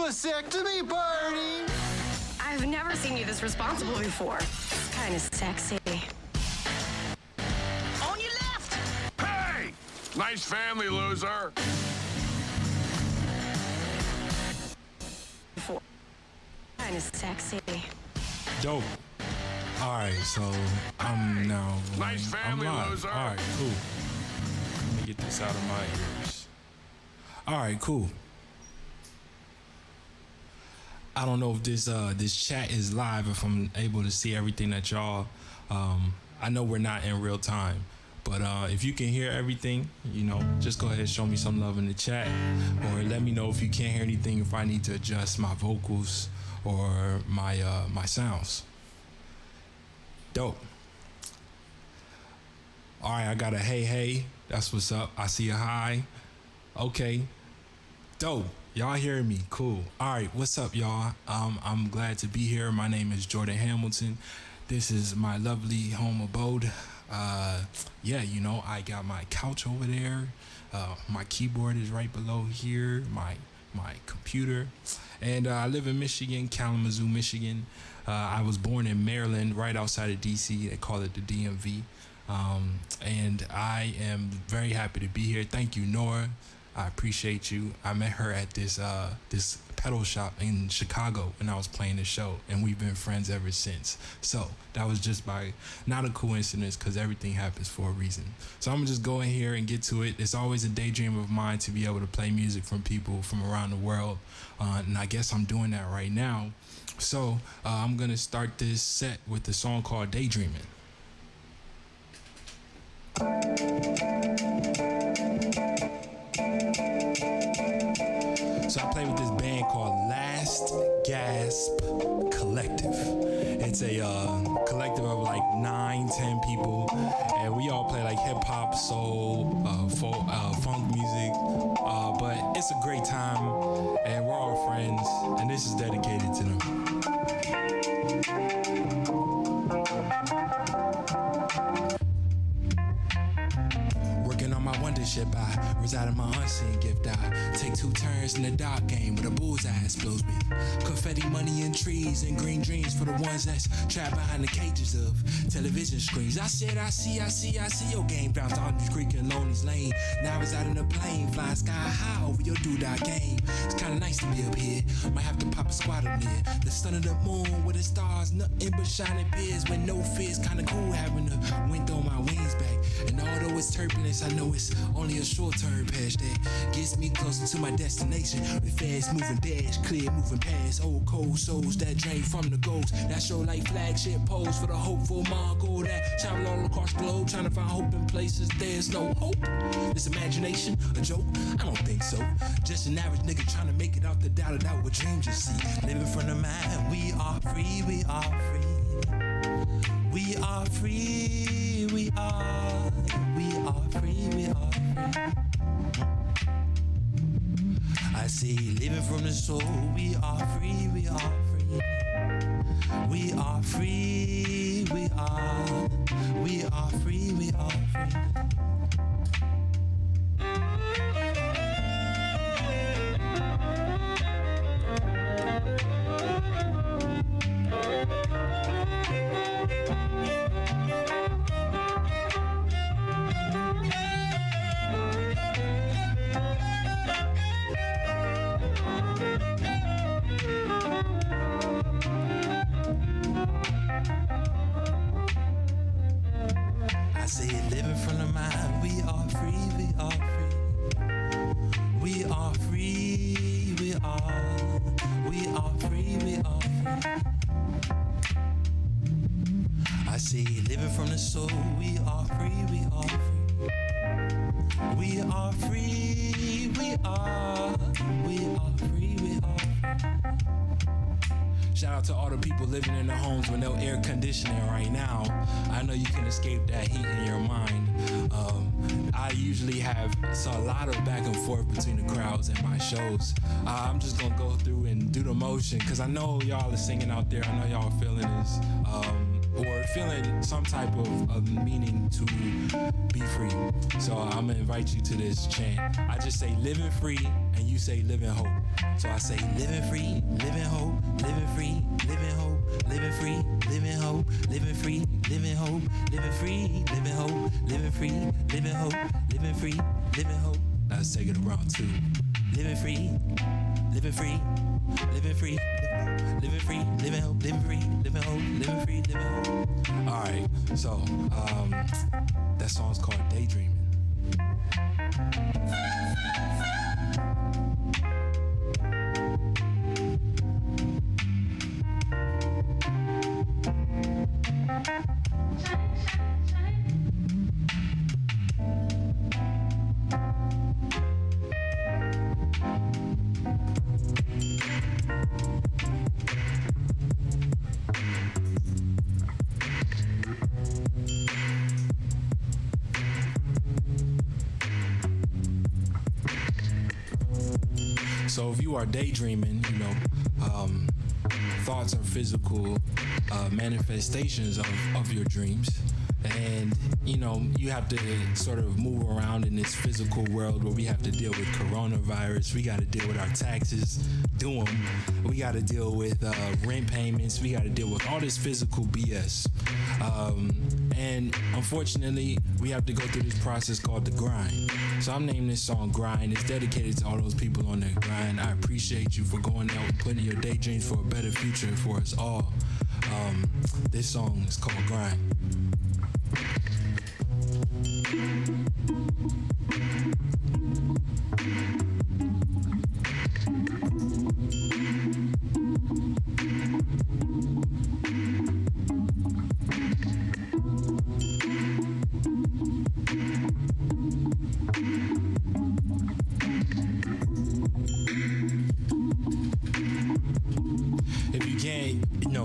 vasectomy party. I've never seen you this responsible before. It's kind of sexy. On your left! Hey! Nice family, loser. Kind of sexy. Dope. All right, so I'm now. Nice family, I'm live. loser. All right, cool. Let me get this out of my ears. All right, cool. I don't know if this chat is live, if I'm able to see everything that y'all. I know we're not in real time, but if you can hear everything, just go ahead and show me some love in the chat, or let me know if you can't hear anything, if I need to adjust my vocals or my sounds. Dope. All right, I got a hey, that's what's up. I see a hi. Okay, dope. Y'all hearing me? Cool. All right, what's up, y'all? I'm glad to be here. My name is Jordan Hamilton. This is my lovely home abode. I got my couch over there. My keyboard is right below here. My computer. And I live in Michigan, Kalamazoo, Michigan. I was born in Maryland, right outside of DC. They call it the DMV. And I am very happy to be here. Thank you, Nora. I appreciate you. I met her at this pedal shop in Chicago when I was playing the show, and we've been friends ever since. So that was just not a coincidence, because everything happens for a reason. So I'm gonna just go in here and get to it. It's always a daydream of mine to be able to play music from people from around the world, and I guess I'm doing that right now. So I'm gonna start this set with a song called Daydreaming. So I play with this band called Last Gasp Collective. It's a collective of like 9-10 people, and we all play like hip hop, soul, folk, funk music. But it's a great time, and we're all friends, and this is dedicated to them. My wonder ship, I reside in my unseen gift. I take 2 turns in the dark game with a bullseye explodes with confetti, money, and trees, and green dreams for the ones that's trapped behind the cages of television screens. I said, I see your game bounce on the creek and Lonely's lane. Now I reside in a plane, flying sky high over your doodah game. It's kinda nice to be up here. Might have to pop a squat up there. The sun and the moon with the stars, nothing but shining beers with no fears. Kinda cool having the wind on my wings back. And although it's turbulence, I know it's only a short-term patch that gets me closer to my destination. With fast-moving dash, clear moving past old cold souls that drain from the ghosts. That show like flagship pose for the hopeful Mongol that travel all across the globe trying to find hope in places there's no hope. This imagination a joke? I don't think so. Just an average nigga trying to make it out the doubt of what dreams you see. Living from the mind, we are free, we are free. We are free, we are free, we are free. I say living from the soul, we are free, we are free. We are free, we are free, we are free. I say living from the mind, we are free, we are free. We are free, we are free, we are free. I say living from the soul, we are free, we are free. We are free, we are free, we are free. Shout out to all the people living in the homes with no air conditioning right now. I know you can escape that heat in your mind. I usually have a lot of back and forth between the crowds and my shows. I'm just gonna go through and do the motion, cause I know y'all are singing out there. I know y'all are feeling this, or feeling some type of meaning to be free. So I'm gonna invite you to this chant. I just say living free, and and you say living hope. So I say living free, living hope, living free, living hope, living free, living hope, living free, living hope, living free, living hope, living free, living hope, living free, living hope. Now let's take it around too. Living free, living free, living free, living free, living hope, living free, living hope, living free, living hope. All right, so that song's called Daydreaming. So if you are daydreaming, thoughts are physical manifestations of your dreams. And, you have to sort of move around in this physical world where we have to deal with coronavirus. We got to deal with our taxes, do them. We got to deal with rent payments. We got to deal with all this physical BS. And unfortunately, we have to go through this process called the grind. So I'm naming this song Grind. It's dedicated to all those people on the grind. I appreciate you for going out and putting your daydreams for a better future for us all. This song is called Grind.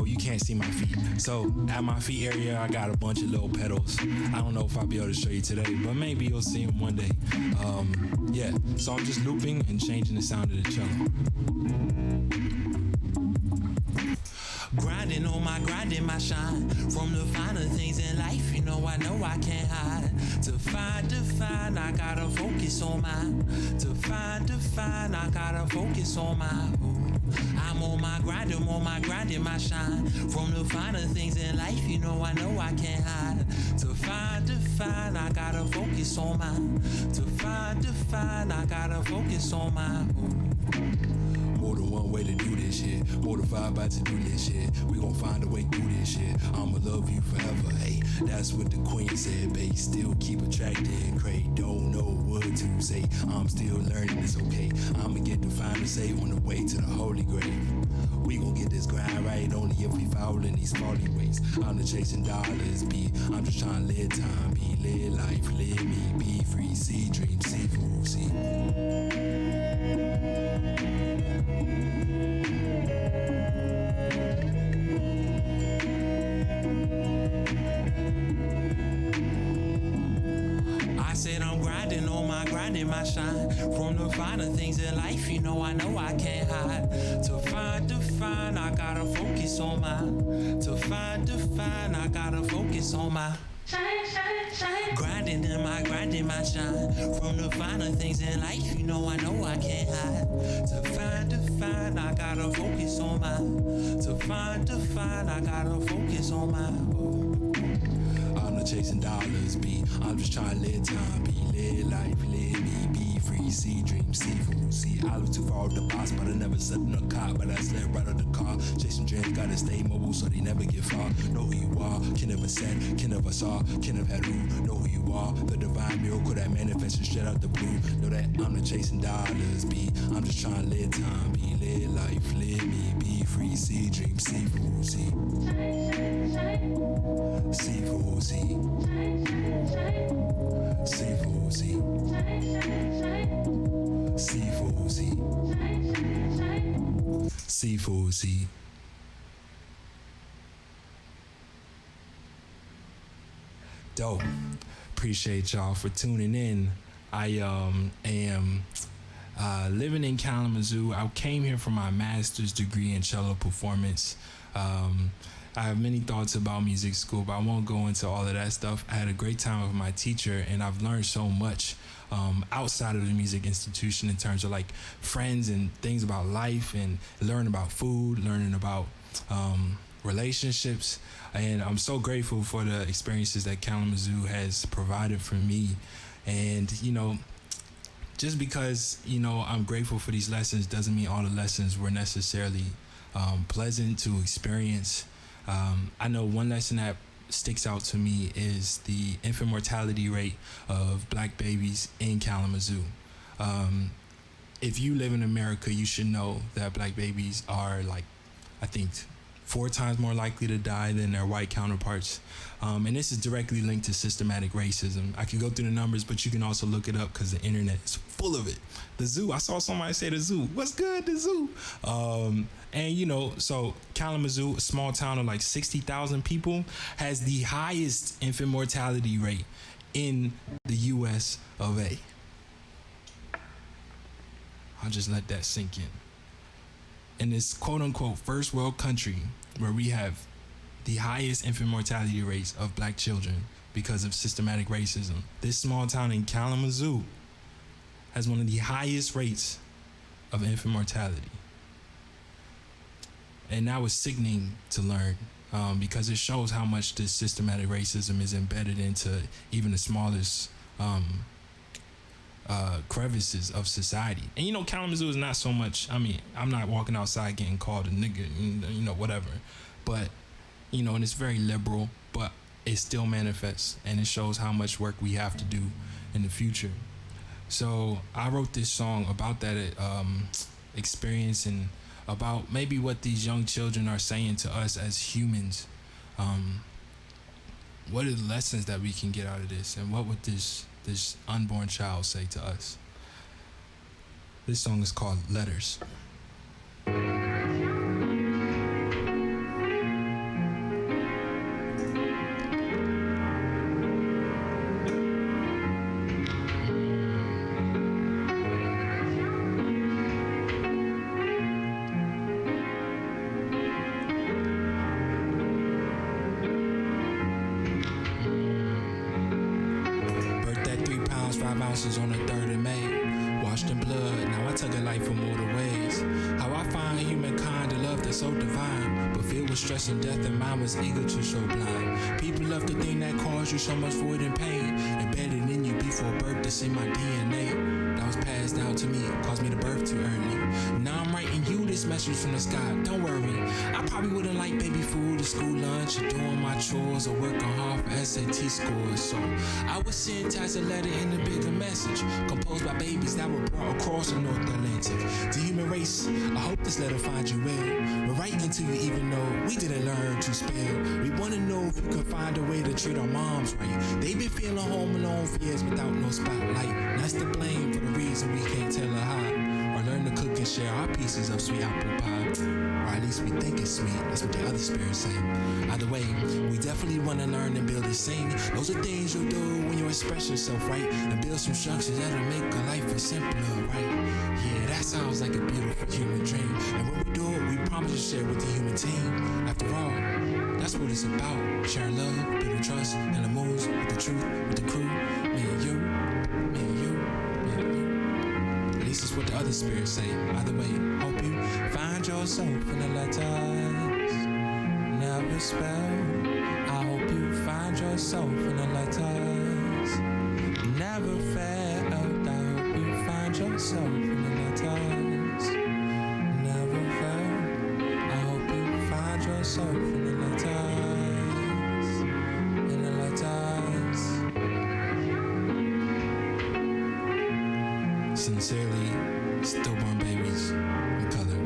You can't see my feet. So at my feet area, I got a bunch of little pedals. I don't know if I'll be able to show you today, but maybe you'll see them one day. So I'm just looping and changing the sound of the cello. Grinding on my grind and my shine. From the finer things in life, I know I can't hide. To find, I gotta focus on mine. To find, I gotta focus on mine. I'm on my grind and my shine. From the finer things in life, I know I can't hide. To find, I gotta focus on mine. To find, I gotta focus on mine. More than one way to do this shit. More than 5 about to do this shit. We gon' find a way through this shit. I'ma love you forever, hey. That's what the queen said, babe. Still keep attracted, great. Don't know what to say. I'm still learning, it's okay. I'ma get the final say on the way to the holy grave. We gon' get this grind right only if we fall in these faulty ways. I'm not chasing dollars, I'm just trying to live time, live life, live me, be free, see dreams, see food, see. I said I'm grinding on my grind and my shine. From the finer things in life, I know I can't hide. To find, I gotta focus on mine. To find, I gotta focus on my grinding in my grind and my shine. From the finer things in life, I know I can't hide. To find, I gotta focus on mine. To find, I gotta focus on mine. I'm not chasing dollars, I'm just trying to live time, live life, live me, be free, see dreams, see food, see. I look too far off the box, but I never slept in a car, but I slept right out the car. Chasing dreams, gotta stay mobile so they never get far. Know who you are, can never send, can never saw, can never had who. Know who you are, the divine miracle that manifested straight out the blue. Know that I'm not chasing dollars, I'm just trying to live time, live life, live me, be free, see dreams, see food, see. See food, see. C4C. C4C. C4C. Dope. Appreciate y'all for tuning in. I am living in Kalamazoo. I came here for my master's degree in cello performance. I have many thoughts about music school, but I won't go into all of that stuff. I had a great time with my teacher, and I've learned so much outside of the music institution in terms of like friends and things about life, and learning about food, learning about relationships. And I'm so grateful for the experiences that Kalamazoo has provided for me. And, you know, just because, you know, I'm grateful for these lessons doesn't mean all the lessons were necessarily pleasant to experience. I know one lesson that sticks out to me is the infant mortality rate of black babies in Kalamazoo. If you live in America, you should know that black babies are, like, I think 4 times more likely to die than their white counterparts. And this is directly linked to systematic racism. I can go through the numbers, but you can also look it up because the internet is full of it. The zoo, I saw somebody say the zoo. What's good, the zoo? And, you know, so Kalamazoo, a small town of like 60,000 people, has the highest infant mortality rate in the US of A. I'll just let that sink in. In this quote-unquote first world country where we have the highest infant mortality rates of black children because of systematic racism, this small town in Kalamazoo has one of the highest rates of infant mortality. And that was sickening to learn because it shows how much this systematic racism is embedded into even the smallest crevices of society. And you know, Kalamazoo is not so much, I mean, I'm not walking outside getting called a nigga, you know, whatever. But, you know, and it's very liberal, but it still manifests, and it shows how much work we have to do in the future. So I wrote this song about that experience, and about maybe what these young children are saying to us as humans. What are the lessons that we can get out of this, and what would this unborn child say to us? This song is called Letters. On the 3rd of May, washed in blood, now I took a life from mortal ways. How I find humankind, a love that's so divine, but filled with stress and death, and mine was eager to show blind. People love the thing that caused you so much void and pain, embedded in you before birth, to see my DNA that was passed down to me, caused me to birth too early. Now I'm writing you this message from the sky, don't worry, I probably wouldn't like baby food or school lunch, or doing my chores, or working hard for SAT scores. So I would syntax a letter in a bigger message, composed by babies that were brought across the North Atlantic. The human race, I hope this letter finds you well. We're writing to you even though we didn't learn to spell. We want to know if you can find a way to treat our moms right. They've been feeling home alone for years without no spotlight. That's the blame for the reason we can't tell her how, or learn to cook and share our pieces of sweet apple pie. Or at least we think it's sweet, that's what the other spirits say. Either way, we definitely want to learn and build and sing. Those are things you do when you express yourself right, and build some structures that'll make a life simpler, right? Yeah, that sounds like a beautiful human dream. And when we do it, we promise to share with the human team. After all, that's what it's about. Sharing love, building trust, and the moves with the truth, with the crew. Me and you, me and you, me and you. At least it's what the other spirits say. Either way, hope you find yourself in the letters, never spell. I hope you find yourself in the letters, never failed. I hope you find yourself in the letters, never failed. I hope you find yourself in the letters, in the letters. Sincerely, stillborn babies in color.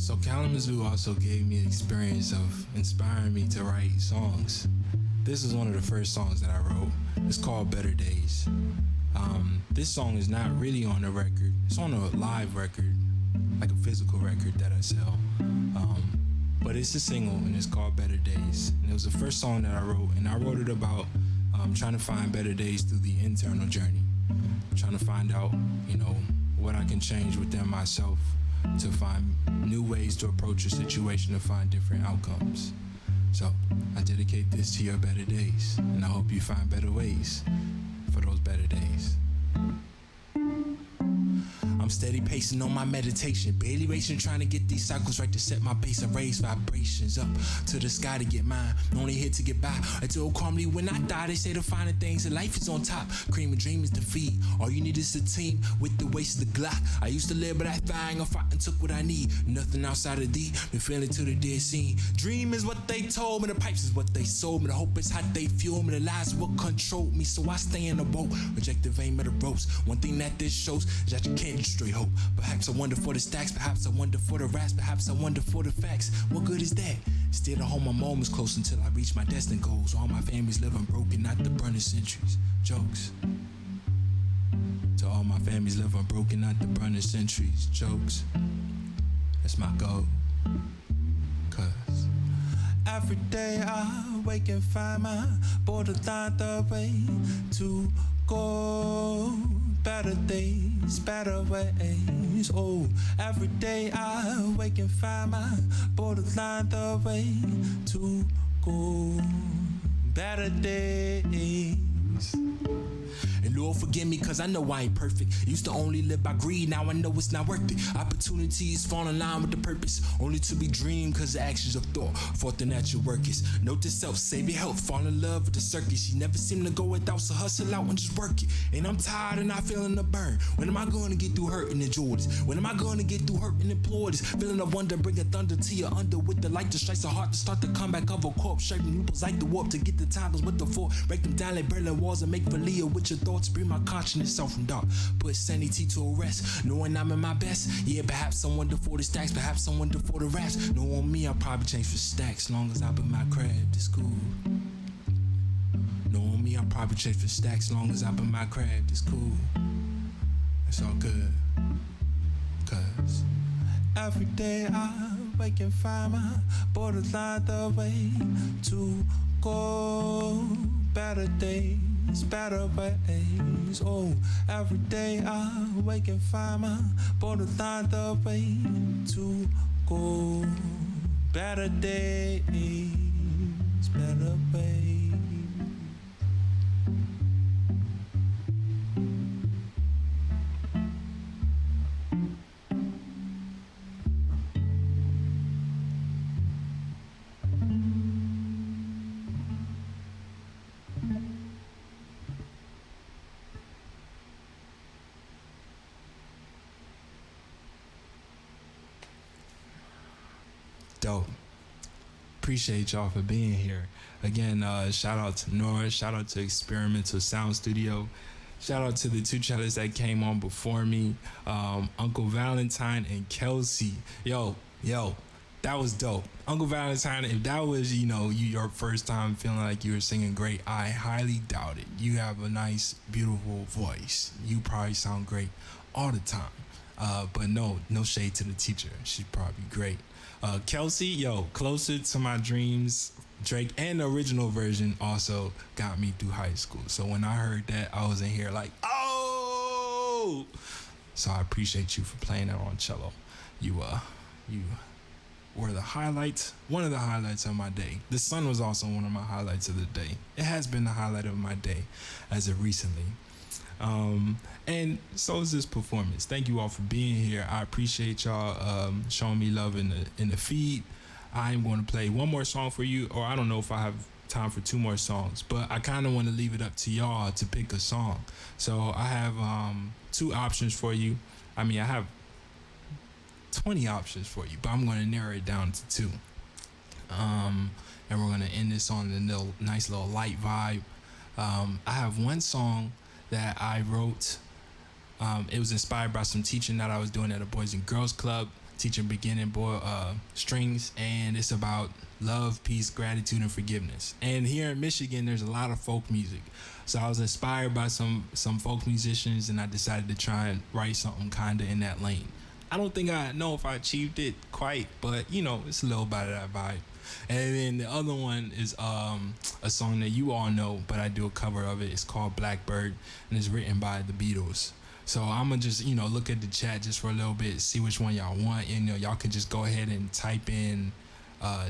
So Kalamazoo also gave me the experience of inspiring me to write songs. This is one of the first songs that I wrote. It's called Better Days. This song is not really on the record. It's on a live record, like a physical record that I sell. But it's a single and it's called Better Days. And it was the first song that I wrote, and I wrote it about trying to find better days through the internal journey. Trying to find out, what I can change within myself to find new ways to approach a situation to find different outcomes. So I dedicate this to your better days, and I hope you find better ways for those better days. I'm steady pacing on my meditation, barely racing, trying to get these cycles right to set my base and raise vibrations up to the sky to get mine. Only here to get by. I told calmly when I die, they say the finer things in life is on top. Cream and dream is defeat. All you need is a team with the waist of the Glock. I used to live by that thing, I fought and took what I need. Nothing outside of thee, been feeling to the dead scene. Dream is what they told me, the pipes is what they sold me. The hope is how they fuel me, the lies what control me. So I stay in the boat, reject the vein of the ropes. One thing that this shows is that you can't destroy hope. Perhaps I wonder for the stacks, perhaps I wonder for the raps, perhaps I wonder for the facts. What good is that? Still to hold my moments close until I reach my destined goals. All my family's living broken, not the burning centuries. Jokes. To all my family's living broken, not the burning centuries. Jokes. That's my goal. Cause every day I wake and find my borderline the way to go. Better days, better ways. Oh, every day I wake and find my borderline the way to go. Better days. And Lord forgive me cause I know I ain't perfect. Used to only live by greed, now I know it's not worth it. Opportunities fall in line with the purpose, only to be dreamed cause the actions of thought forth the natural work is. Note to self, save your health, fall in love with the circus. You never seem to go without, so hustle out and just work it. And I'm tired and not feeling the burn. When am I going to get through hurt and enjoy this? When am I going to get through hurt and employ this? Feeling of wonder, bring a thunder to your under with the light that strikes the heart to start the comeback of a corpse. Shaping loopholes like the warp to get the tangles with the fork. Break them down like Berlin walls and make Valia with your thoughts. Bring my consciousness out from dark. Put sanity to a rest. Knowing I'm in my best. Yeah, perhaps someone for the stacks. Perhaps someone for the raps. No on me, I'll probably change for stacks. Long as I be my craft, it's cool. No on me, I'll probably change for stacks. Long as I be my craft, it's cool. It's all good. Cause every day I wake and find my borderline the way to go. Better days, better ways. Oh, every day I wake and find my borderline the way to go. Better days, better ways. Dope. Appreciate y'all for being here. Again, shout out to Nora, shout out to Experimental Sound Studio, shout out to the two cellists that came on before me, Uncle Valentine and Kelsey. Yo, that was dope. Uncle Valentine, if that was, your first time feeling like you were singing great, I highly doubt it. You have a nice, beautiful voice. You probably sound great all the time. But no shade to the teacher. She's probably great. Kelsey, Closer to My Dreams, Drake, and the original version also got me through high school. So when I heard that, I was in here like, oh! So I appreciate you for playing that on cello. You were the highlights, one of the highlights of my day. The sun was also one of my highlights of the day. It has been the highlight of my day as of recently. And so is this performance. Thank you all for being here. I appreciate y'all showing me love in the feed. I am going to play one more song for you, or I don't know if I have time for two more songs, but I kind of want to leave it up to y'all to pick a song. So I have two options for you. I mean, I have 20 options for you, but I'm going to narrow it down to two. And we're going to end this on a nice little light vibe. I have one song that I wrote. It was inspired by some teaching that I was doing at a Boys and Girls Club. teaching beginning boy strings, and it's about love, peace, gratitude, and forgiveness. And here in Michigan, there's a lot of folk music, so I was inspired by some folk musicians, and I decided to try and write something kind of in that lane. I don't think I know if I achieved it quite, but it's a little bit of that vibe. And then the other one is a song that you all know, but I do a cover of it. It's called Blackbird, and it's written by the Beatles. So I'm gonna just look at the chat just for a little bit, see which one y'all want. Y'all can just go ahead and type in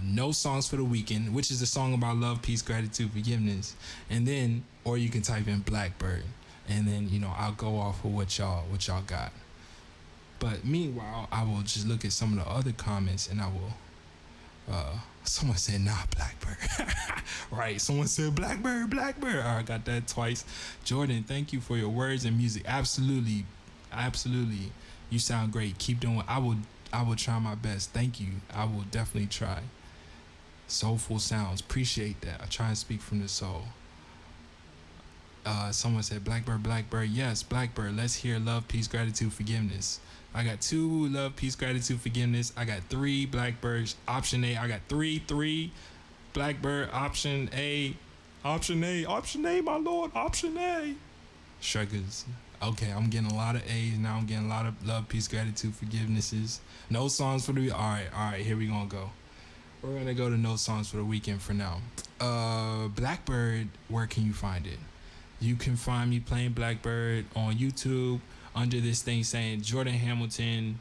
No Songs for the Weekend, which is a song about love, peace, gratitude, forgiveness, and then or you can type in Blackbird, and then I'll go off of what y'all got. But meanwhile, I will just look at some of the other comments, and I will. Someone said, nah, Blackbird. Right, someone said Blackbird. I got that twice. Jordan, thank you for your words and music. Absolutely. You sound great. Keep doing what I will try my best. Thank you. I will definitely try. Soulful sounds. Appreciate that. I try and speak from the soul. Someone said Blackbird. Yes, Blackbird. Let's hear love, peace, gratitude, forgiveness. I got 2 love, peace, gratitude, forgiveness. I got 3 Blackbirds. Option A. I got 3 Blackbird. Option A, my lord. Option A. Shruggers. Okay, I'm getting a lot of A's now. I'm getting a lot of love, peace, gratitude, forgivenesses. No songs for the all right. Here we gonna go. We're gonna go to no songs for the weekend for now. Blackbird. Where can you find it? You can find me playing Blackbird on YouTube under this thing saying Jordan Hamilton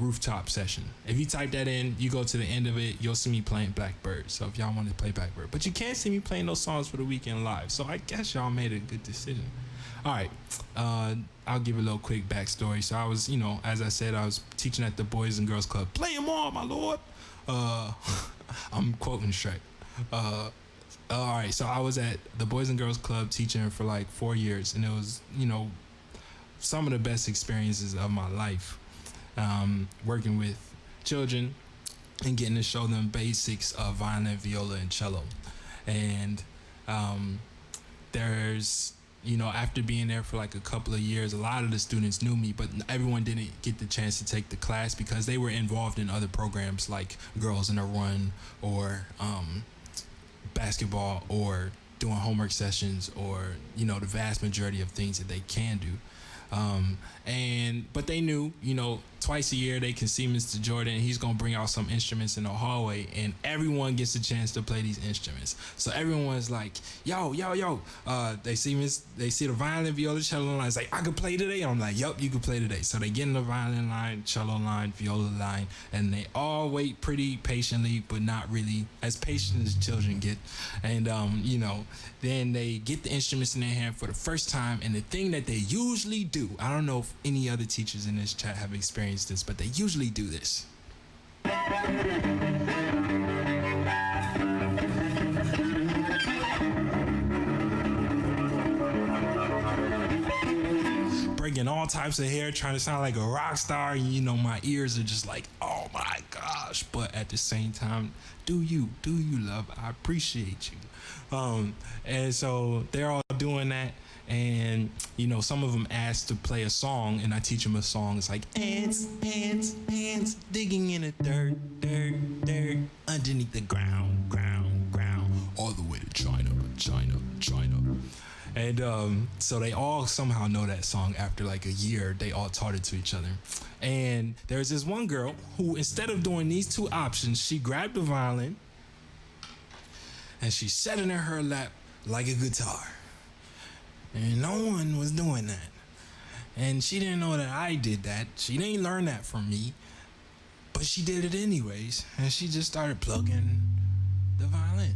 rooftop session. If you type that in, you go to the end of it, you'll see me playing Blackbird. So if y'all want to play Blackbird, but you can't see me playing those songs for the weekend live. So I guess y'all made a good decision. All right, I'll give a little quick backstory. So I was, as I said, I was teaching at the Boys and Girls Club. Play them all, my lord. I'm quoting Shrek. All right, so I was at the Boys and Girls Club teaching for like 4 years, and it was, some of the best experiences of my life, working with children and getting to show them basics of violin, viola, and cello. And there's, after being there for like a couple of years, a lot of the students knew me, but everyone didn't get the chance to take the class because they were involved in other programs like Girls in a Run or basketball or doing homework sessions or, the vast majority of things that they can do. But they knew, twice a year they can see Mr. Jordan. He's gonna bring out some instruments in the hallway, and everyone gets a chance to play these instruments. So everyone's like, yo. They see the violin, viola, cello line. It's like, I can play today. And I'm like, yup, you can play today. So they get in the violin line, cello line, viola line, and they all wait pretty patiently, but not really as patient as children get. And then they get the instruments in their hand for the first time. And the thing that they usually do, I don't know if any other teachers in this chat have experienced this, but they usually do this. Breaking all types of hair, trying to sound like a rock star, and my ears are just like, oh my gosh. But at the same time, do you love? I appreciate you. And so they're all doing that. And some of them ask to play a song, and I teach them a song. It's like ants digging in the dirt underneath the ground, all the way to China. And so they all somehow know that song. After like a year, they all taught it to each other. And there's this one girl who, instead of doing these 2 options, she grabbed the violin and she set it in her lap like a guitar. And no one was doing that. And she didn't know that I did that. She didn't learn that from me. But she did it anyways. And she just started plucking the violin.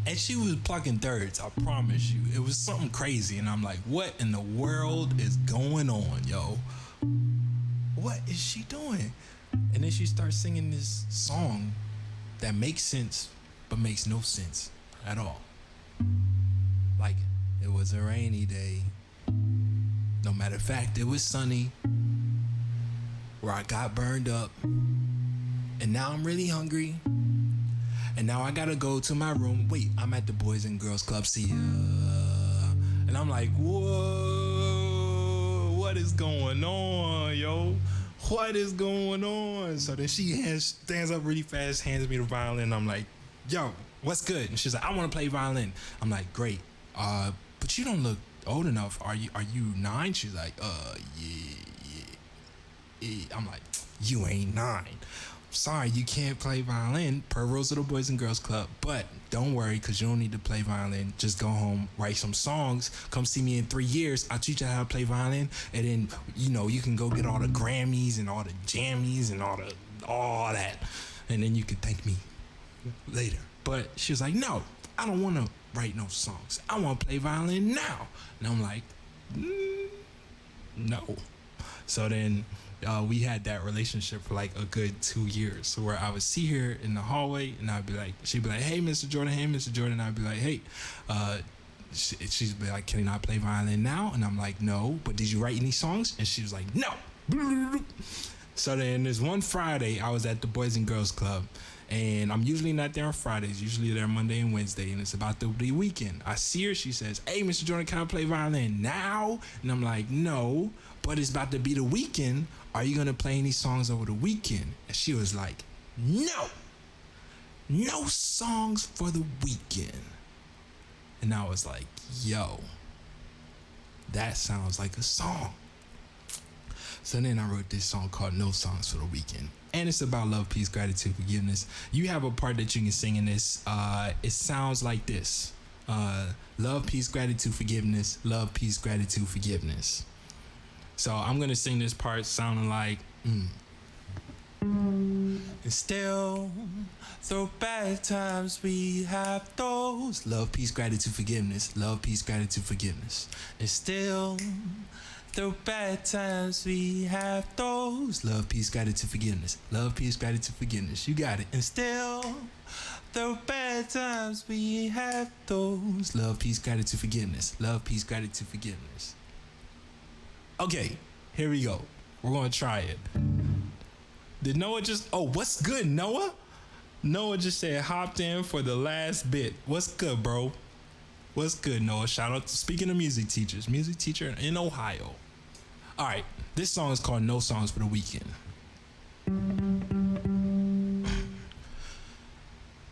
And she was plucking thirds, I promise you. It was something crazy. And I'm like, what in the world is going on, yo? What is she doing? And then she starts singing this song that makes sense, but makes no sense at all. Like, it was a rainy day. No matter of fact, it was sunny. Where I got burned up. And now I'm really hungry. And now I gotta go to my room. Wait, I'm at the Boys and Girls Club. See ya. And I'm like, whoa, what is going on, yo? what is going on? So then she stands up really fast, hands me the violin. I'm like, yo, what's good? And she's like, I want to play violin. I'm like, great. But you don't look old enough. Are you 9? She's like, yeah. I'm like, you ain't 9. Sorry, you can't play violin per rules of the Boys and Girls Club, but don't worry, because you don't need to play violin. Just go home, write some songs, come see me in 3 years. I'll teach you how to play violin, and then, you can go get all the Grammys and all the Jammies and all that, and then you can thank me later. But she was like, no, I don't want to write no songs. I want to play violin now. And I'm like, no. So then we had that relationship for like a good 2 years, where I would see her in the hallway and I'd be like, she'd be like, hey, Mr. Jordan, hey, Mr. Jordan. I'd be like, hey, she'd be like, can I play violin now? And I'm like, no, but did you write any songs? And she was like, no. So then there's one Friday, I was at the Boys and Girls Club, and I'm usually not there on Fridays, usually there Monday and Wednesday, and it's about to be weekend. I see her, she says, hey, Mr. Jordan, can I play violin now? And I'm like, no, but it's about to be the weekend. Are you gonna play any songs over the weekend? And she was like, no songs for the weekend. And I was like, yo, that sounds like a song. So then I wrote this song called No Songs for the Weekend. And it's about love, peace, gratitude, forgiveness. You have a part that you can sing in this. It sounds like this. Love, peace, gratitude, forgiveness. Love, peace, gratitude, forgiveness. So I'm going to sing this part sounding like, And still, through bad times, we have those. Love, peace, gratitude, forgiveness. Love, peace, gratitude, forgiveness. And still, through bad times, we have those. Love, peace, gratitude, forgiveness. Love, peace, gratitude, forgiveness. You got it. And still, through bad times, we have those. Love, peace, gratitude, forgiveness. Love, peace, gratitude, forgiveness. Okay, here we go. We're going to try it. Did Noah just... Oh, what's good, Noah? Noah just said hopped in for the last bit. What's good, bro? What's good, Noah? Shout out to, speaking of music teachers, music teacher in Ohio. All right, this song is called No Songs for the Weekend.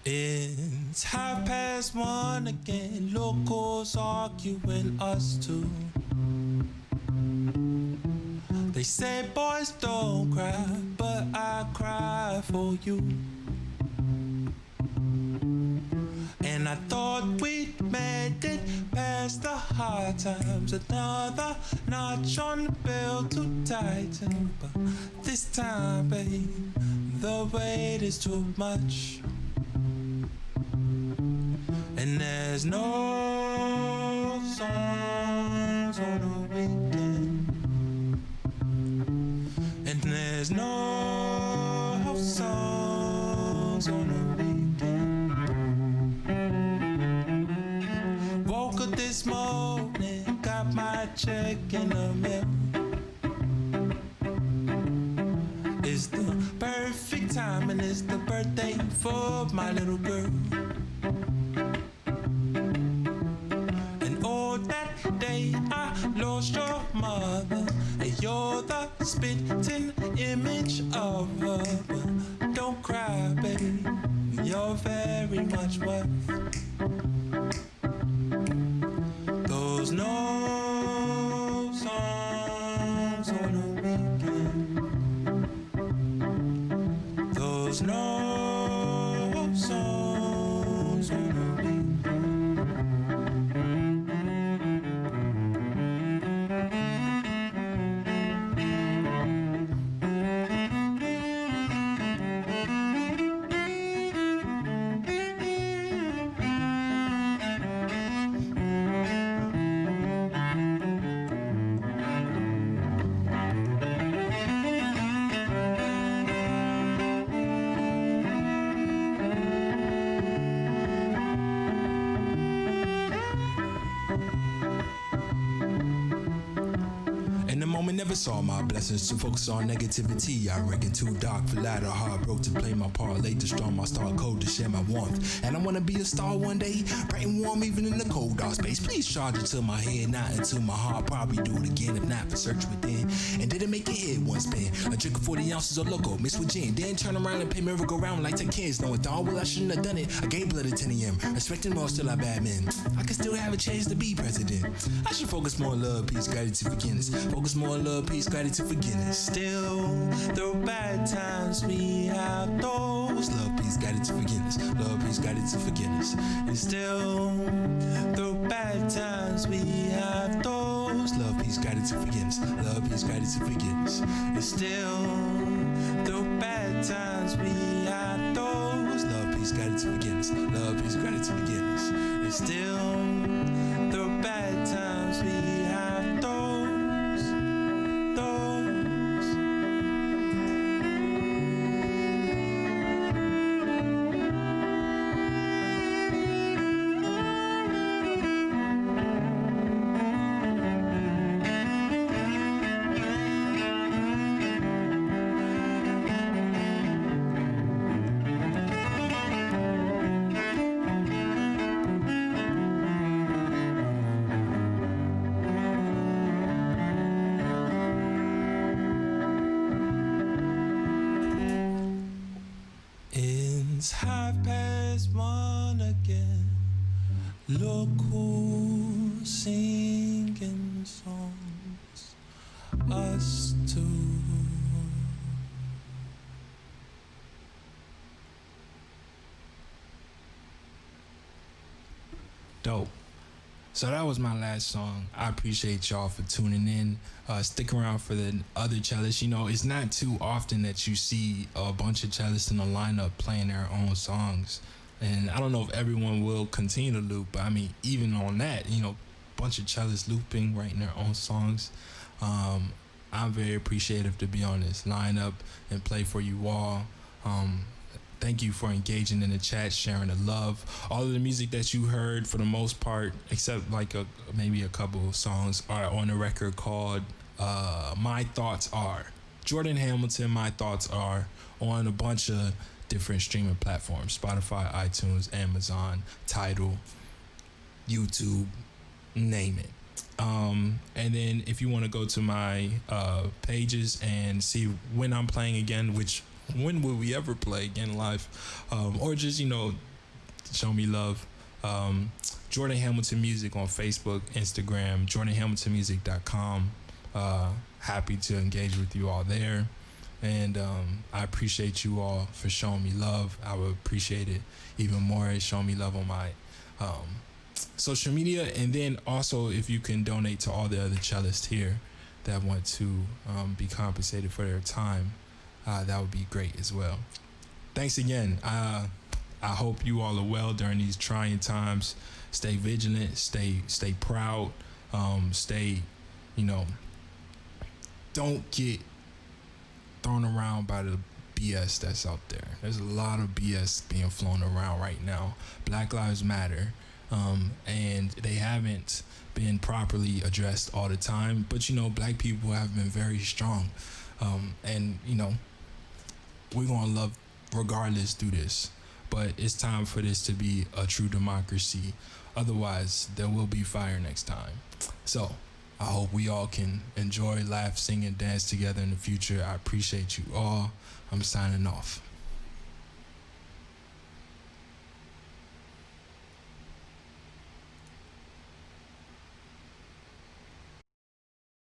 It's 1:30 again, locals arguing us two. They say boys don't cry, but I cry for you. And I thought we'd made it past the hard times. Another notch on the belt to tighten. But this time, babe, the weight is too much. And there's no songs on the weekend. And there's no songs on the weekend. Woke up this morning, got my check in the mail. It's the perfect time and it's the birthday for my little girl. And all that day I lost your mother, and you're the spitting image of her. But don't cry, baby, you're very much worth those no songs on the weekend. Those no songs on the weekend. never saw my blessings to focus on negativity. I reckon too dark for ladder, heartbroke to play my part. Late to strong my star code to share my warmth. And I wanna be a star one day, bright and warm even in the cold dark space. Please charge it to my head, not into my heart. Probably do it again if not for search within. And did it make your head one spin? A drink of 40 ounces of loco mixed with gin. Then turn around and pay me go round like 10 kids. Knowing darn well I shouldn't have done it. I gave blood at 10 a.m. Respecting most still I bad men. I could still have a chance to be president. I should focus more on love, peace, gratitude, forgiveness. Focus more on love, peace, gratitude, forgiveness. Still, through bad times we have those. Love, peace, gratitude, forgiveness. Love, peace, gratitude, forgiveness. And still, through bad times we have those. Love, peace, gratitude, forgiveness. Love, peace, gratitude, forgiveness. And still, through bad times we have those. Love, peace, gratitude, forgiveness. Love, peace, gratitude, forgiveness. And still, through bad times we have those. It's 1:30 again. Look who's singing songs. Us two. Dope. So that was my last song. I appreciate y'all for tuning in. Stick around for the other cellists. You know, it's not too often that you see a bunch of cellists in a lineup playing their own songs. And I don't know if everyone will continue to loop, but I mean, even on that, you know, bunch of cellists looping, writing their own songs. I'm very appreciative to be on this lineup and play for you all. Thank you for engaging in the chat, sharing the love. All of the music that you heard, for the most part, except like maybe a couple of songs, are on a record called My Thoughts Are. Jordan Hamilton, My Thoughts Are, on a bunch of different streaming platforms. Spotify, iTunes, Amazon, Tidal, YouTube, name it. And then if you want to go to my pages and see when I'm playing again, which when will we ever play again live, or just, you know, show me love, Jordan Hamilton Music on Facebook, Instagram, jordanhamiltonmusic.com. Happy to engage with you all there, and I appreciate you all for showing me love. I would appreciate it even more if showing me love on my social media, and then also if you can donate to all the other cellists here that want to be compensated for their time. That would be great as well. Thanks again. I hope you all are well during these trying times. Stay vigilant, stay proud, stay, you know, don't get thrown around by the BS that's out there. There's a lot of BS being flown around right now. Black Lives Matter, and they haven't been properly addressed all the time. But, you know, black people have been very strong. And, you know, we're going to love regardless through this. But it's time for this to be a true democracy. Otherwise, there will be fire next time. So I hope we all can enjoy, laugh, sing, and dance together in the future. I appreciate you all. I'm signing off.